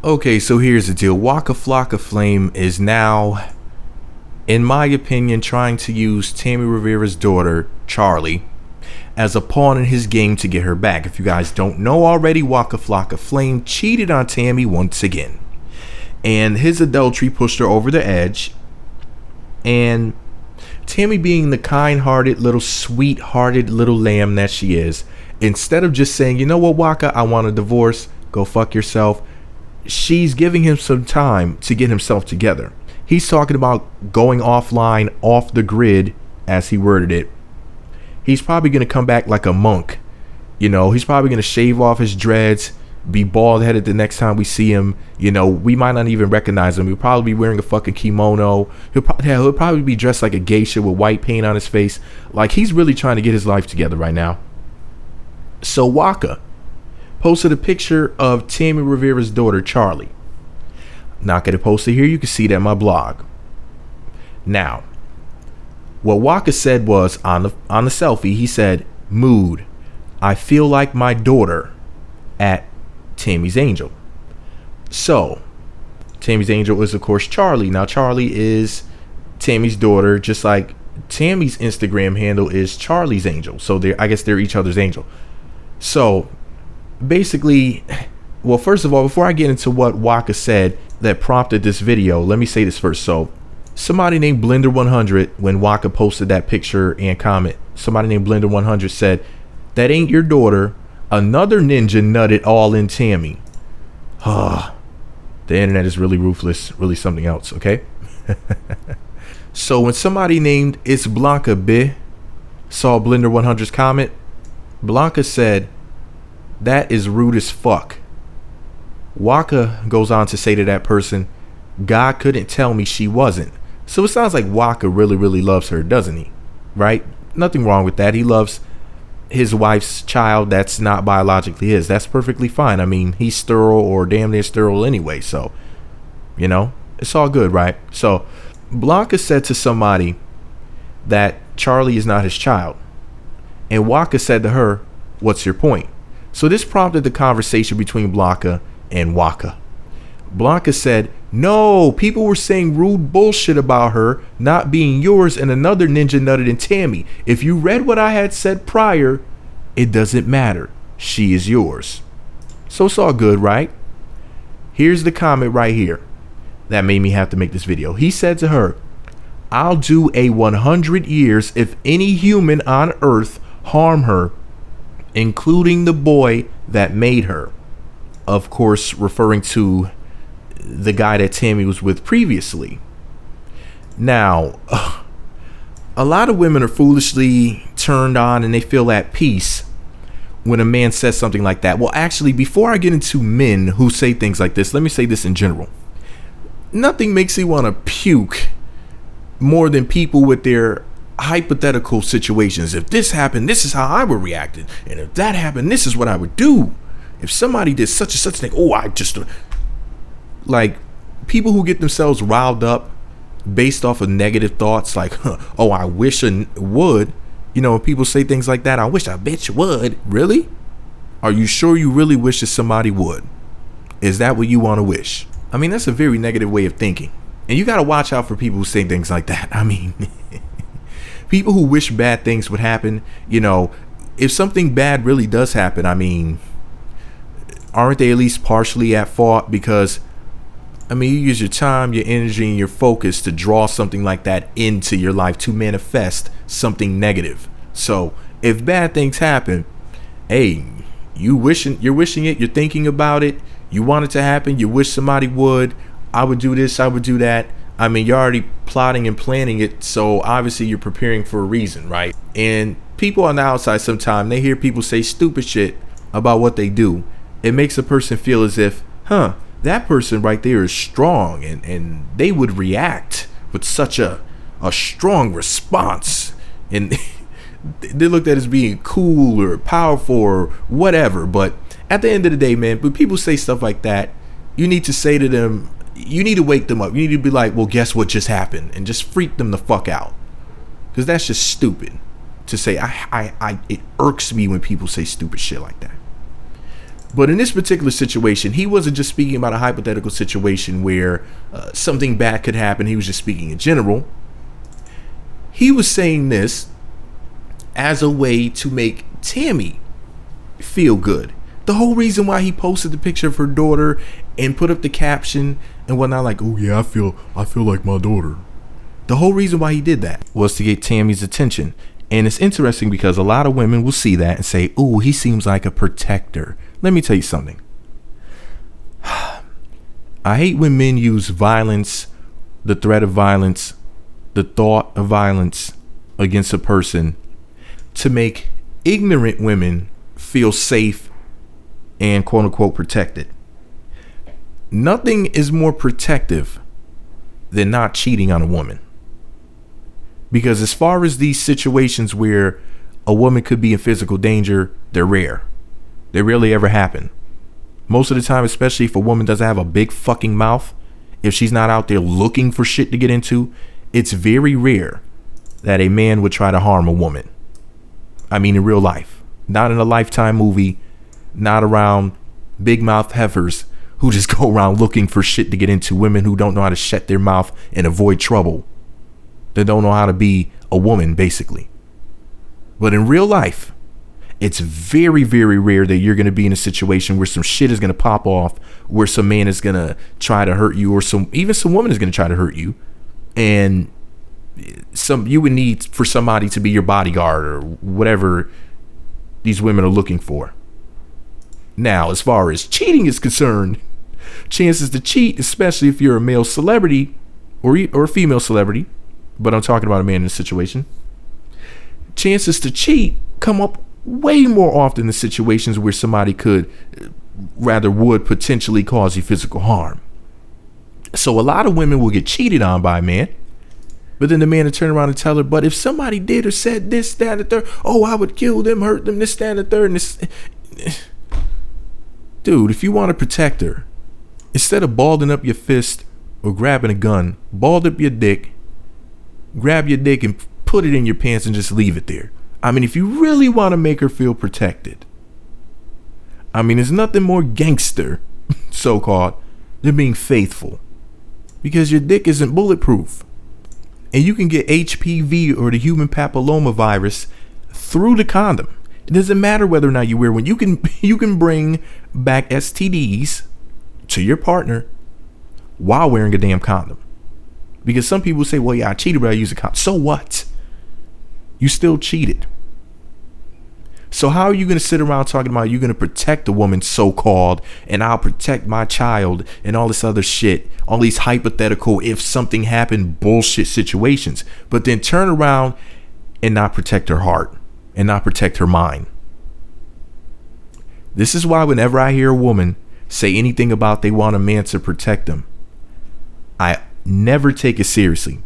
Okay, so here's the deal. Waka Flocka Flame is now, in my opinion, trying to use Tammy Rivera's daughter, Charlie, as a pawn in his game to get her back. If you guys don't know already, Waka Flocka Flame cheated on Tammy once again. And his adultery pushed her over the edge. And Tammy, being the kind-hearted, little sweet-hearted little lamb that she is, instead of just saying, you know what, Waka, I want a divorce, go fuck yourself, she's giving him some time to get himself together. He's talking about going offline, off the grid, as he worded it. He's probably going to come back like a monk. You know, he's probably going to shave off his dreads, be bald headed the next time we see him. You know, we might not even recognize him. He'll probably be wearing a fucking kimono. He'll probably be dressed like a geisha with white paint on his face. Like, he's really trying to get his life together right now. So Waka posted a picture of Tammy Rivera's daughter, Charlie. Not going to post it here. You can see that in my blog. Now, what Waka said was on the selfie, he said, "Mood, I feel like my daughter at Tammy's Angel." So, Tammy's Angel is, of course, Charlie. Now, Charlie is Tammy's daughter, just like Tammy's Instagram handle is Charlie's Angel. So, I guess they're each other's angel. So, basically, well, first of all, before I get into what Waka said that prompted this video, let me say this first. So, somebody named Blender100, when Waka posted that picture and comment, somebody named Blender100 said, "That ain't your daughter. Another ninja nutted all in Tammy." The internet is really ruthless, really something else, okay? So when somebody named It's Blanca B saw Blender100's comment, Blanca said, "That is rude as fuck." Waka goes on to say to that person, "God couldn't tell me she wasn't." So it sounds like Waka really, really loves her, doesn't he? Right? Nothing wrong with that. He loves his wife's child that's not biologically his. That's perfectly fine. I mean, he's sterile or damn near sterile anyway. So, you know, it's all good, right? So Blanca said to somebody that Charlie is not his child. And Waka said to her, "What's your point?" So this prompted the conversation between Blanca and Waka. Blanca said, "No, people were saying rude bullshit about her not being yours, and another ninja nutted in Tammy. If you read what I had said prior, it doesn't matter. She is yours." So it's all good, right? Here's the comment right here that made me have to make this video. He said to her, "I'll do a 100 years if any human on earth harm her, including the boy that made her." Of course, referring to the guy that Tammy was with previously. Now, a lot of women are foolishly turned on and they feel at peace when a man says something like that. Well, actually, before I get into men who say things like this, let me say this in general. Nothing makes me want to puke more than people with their hypothetical situations. If this happened, this is how I would react. And if that happened, this is what I would do. If somebody did such and such thing, like, people who get themselves riled up based off of negative thoughts, like, "Oh, I wish I would." You know, when people say things like that, "I wish I bet you would." Really? Are you sure you really wish that somebody would? Is that what you want to wish? I mean, that's a very negative way of thinking. And you got to watch out for people who say things like that. I mean, people who wish bad things would happen, you know, if something bad really does happen, I mean, aren't they at least partially at fault? Because, I mean, you use your time, your energy, and your focus to draw something like that into your life, to manifest something negative. So if bad things happen, hey, you're wishing it, you're thinking about it, you want it to happen, you wish somebody would, I would do this, I would do that. I mean, you're already plotting and planning it, so obviously you're preparing for a reason, right? And people on the outside, sometimes they hear people say stupid shit about what they do. It makes a person feel as if, that person right there is strong, and they would react with such a strong response, and they looked at as being cool or powerful or whatever. But at the end of the day, man, when people say stuff like that, you need to say to them, you need to wake them up. You need to be like, "Well, guess what just happened?" and just freak them the fuck out, because that's just stupid to say. It irks me when people say stupid shit like that. But in this particular situation, he wasn't just speaking about a hypothetical situation where something bad could happen. He was just speaking in general. He was saying this as a way to make Tammy feel good. The whole reason why he posted the picture of her daughter and put up the caption and whatnot, like, oh yeah, I feel like my daughter. The whole reason why he did that was to get Tammy's attention. And it's interesting because a lot of women will see that and say, oh, he seems like a protector. Let me tell you something. I hate when men use violence, the threat of violence, the thought of violence against a person to make ignorant women feel safe and quote unquote protected. Nothing is more protective than not cheating on a woman. Because as far as these situations where a woman could be in physical danger, they're rare. They rarely ever happen. Most of the time, especially if a woman doesn't have a big fucking mouth, if she's not out there looking for shit to get into, it's very rare that a man would try to harm a woman. I mean, in real life. Not in a Lifetime movie, not around big mouth heifers who just go around looking for shit to get into, women who don't know how to shut their mouth and avoid trouble. They don't know how to be a woman, basically. But in real life, it's very, very rare that you're going to be in a situation where some shit is going to pop off, where some man is going to try to hurt you, or even some woman is going to try to hurt you. And you would need for somebody to be your bodyguard or whatever these women are looking for. Now, as far as cheating is concerned, chances to cheat, especially if you're a male celebrity or a female celebrity, but I'm talking about a man in this situation, chances to cheat come up way more often in situations where somebody would potentially cause you physical harm. So a lot of women will get cheated on by a man, but then the man will turn around and tell her, but if somebody did or said this, that, and the third, oh, I would kill them, hurt them, this, that, and the third, and this. Dude, if you want to protect her, instead of balding up your fist or grabbing a gun, bald up your dick, grab your dick and put it in your pants and just leave it there. I mean, if you really want to make her feel protected, I mean, there's nothing more gangster, so-called, than being faithful. Because your dick isn't bulletproof. And you can get HPV or the human papilloma virus through the condom. It doesn't matter whether or not you wear one. You can bring back STDs to your partner while wearing a damn condom. Because some people say, well, yeah, I cheated, but I used a condom. So what? You still cheated. So how are you going to sit around talking about you're going to protect a woman, so-called, and I'll protect my child and all this other shit, all these hypothetical if something happened bullshit situations, but then turn around and not protect her heart and not protect her mind? This is why whenever I hear a woman say anything about they want a man to protect them, I never take it seriously.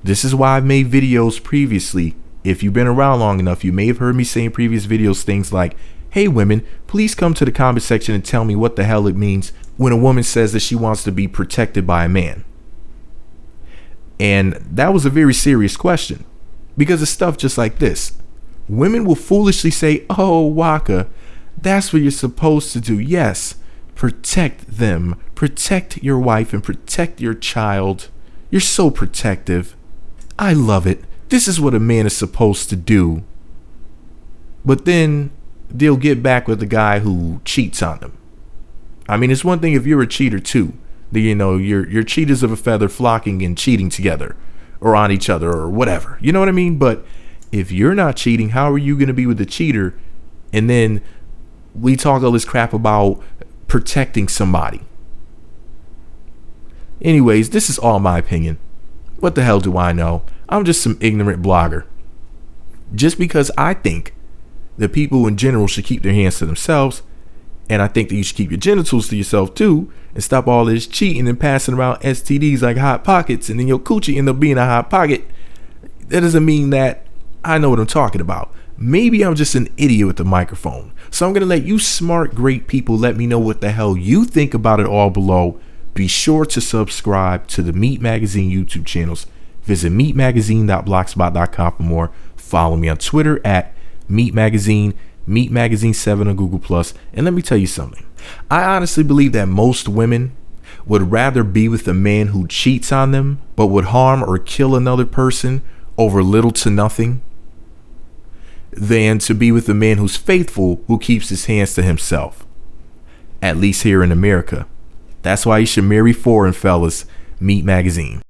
This is why I've made videos previously. If you've been around long enough, you may have heard me say in previous videos things like, hey women, please come to the comment section and tell me what the hell it means when a woman says that she wants to be protected by a man. And that was a very serious question, because it's stuff just like this. Women will foolishly say, oh, Waka, that's what you're supposed to do. Yes, protect them, protect your wife and protect your child. You're so protective. I love it. This is what a man is supposed to do. But then they'll get back with the guy who cheats on them. I mean, it's one thing if you're a cheater too. You know, you're cheaters of a feather flocking and cheating together or on each other or whatever. You know what I mean? But if you're not cheating, how are you going to be with the cheater? And then we talk all this crap about protecting somebody. Anyways, this is all my opinion. What the hell do I know? I'm just some ignorant blogger. Just because I think that people in general should keep their hands to themselves, and I think that you should keep your genitals to yourself too, and stop all this cheating and passing around STDs like hot pockets, and then your coochie end up being a hot pocket, that doesn't mean that I know what I'm talking about. Maybe I'm just an idiot with the microphone. So I'm going to let you smart, great people let me know what the hell you think about it all below. Be sure to subscribe to the Meat Magazine YouTube channels. Visit meatmagazine.blogspot.com for more. Follow me on Twitter at Meat Magazine. Meet Magazine 7 on Google Plus. And let me tell you something. I honestly believe that most women would rather be with a man who cheats on them, but would harm or kill another person over little to nothing, than to be with a man who's faithful, who keeps his hands to himself. At least here in America. That's why you should marry foreign, fellas. Meet Magazine.